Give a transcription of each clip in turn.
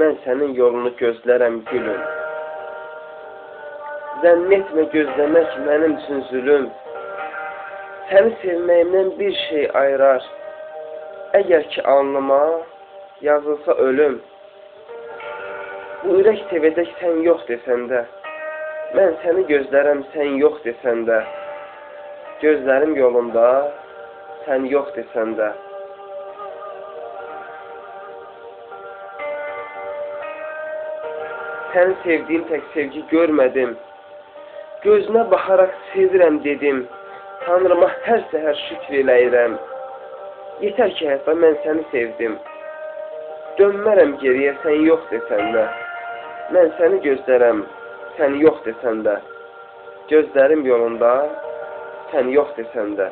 mən sənin yolunu gözlərəm gülüm. Zənn etmə gözləmək mənim üçün zülüm. Səni sevməyimdən bir şey ayırar. Əgər ki alnıma yazılsa ölüm. Bu ürək sevəcək sən yox desəndə. Mən səni gözlərəm sən yox desəndə. Gözlərim yolunda sən yox desəndə. Səni sevdiyim tək sevgi görmədim. Gözünə baxaraq sevirəm dedim. Tanrıma hər səhər şükür eləyirəm. Yetər ki həyatda mən səni sevdim. Dönmərəm geriyə sən yox desəndə. Mən səni gözlərəm sən yox desəndə. Gözlərim yolunda sən yox desəndə.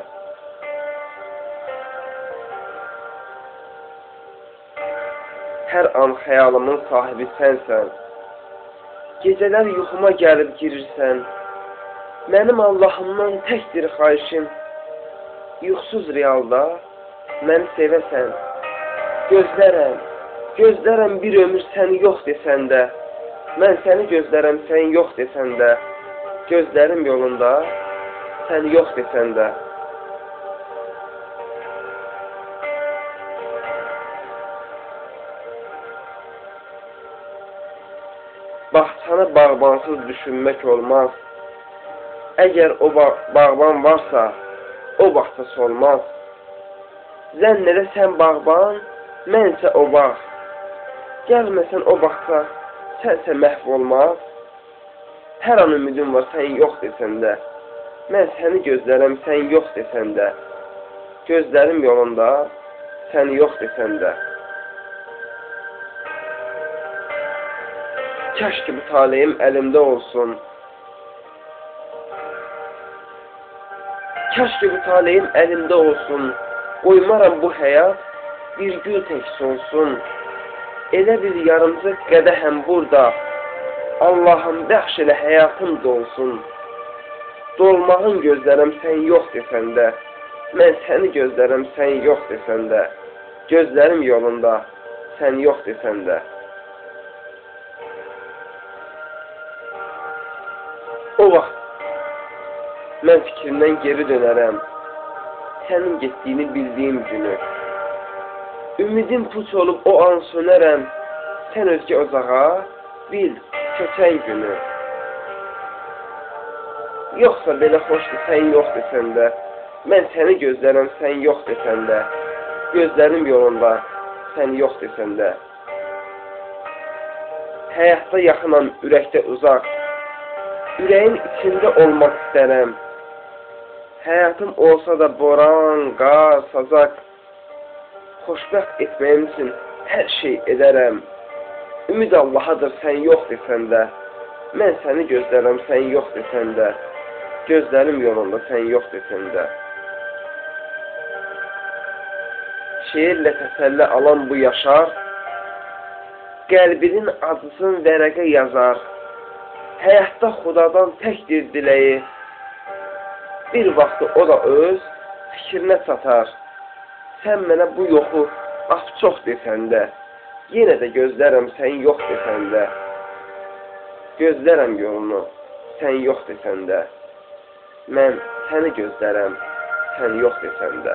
Hər an xəyalımın sahibi sənsən. Gecələr yuxuma gəlib girirsən. Mənim Allahımdan təkdir xahişim. Yuxsuz realda məni sevəsən. Gözlərəm bir ömür səni yox desəndə. Mən səni gözlərəm sən yox desəndə. Gözlərim yolunda sən yox desəndə. Bağçanı bağbansız düşünmək olmaz. Əgər o bağban varsa, o bağça solmaz. Zənn elə sən bağban, mənsə o bağ. Gəlməsən o bağça, sənsə məhv olmaz. Hər an ümidim var sən yox desəndə. Mən səni gözlərəm sən yox desəndə. Gözlərim yolunda sən yox desəndə. Kaş ki bu taleyim əlimdə olsun. Kaş ki bu taleyim əlimdə olsun. Qoymaram bu həyat bir gül tək solsun. Elə bir yarımcıq qədəhəm burada. Allahım bəxş elə həyatım dolsun. Dolmağın gözlərəm sən yox desəndə. Mən səni gözlərəm sən yox desəndə. Gözlərim yolunda sən yox desəndə. O vaxt mən fikrimdən geri dönərəm. Sənin getdiyini bildiyim günü. Ümidim puç olub o an sönərəm. Sən özgə ozağa bil köçən günü. Yoxsa belə xoşdur sən yox desəndə. Mən səni gözlərəm sən yox desəndə. Gözlərim yolunda sən yox desəndə. Həyatda yaxınam, ürəkdə uzaq. Ürəyin içində olmaq istərəm. Həyatım olsa da boran, qar, sazaq. Xoşbəxt etməyim üçün hər şey edərəm. Ümid Allahadır sən yox desəndə. Mən səni gözlərəm sən yox desəndə. Gözlərim yolunda sən yox desəndə. Şeirlə təsəlli alan bu yaşar. Qəlbinin acısını vərəqə yazar. Həyatda xudadan təkdir diləyi. Bir vaxtı o da öz fikrinə çatar. Sən mənə bu yoxu af çox desəndə. Yenə də gözlərəm sən yox desəndə. Gözlərəm yolunu sən yox desəndə. Mən səni gözlərəm sən yox desəndə.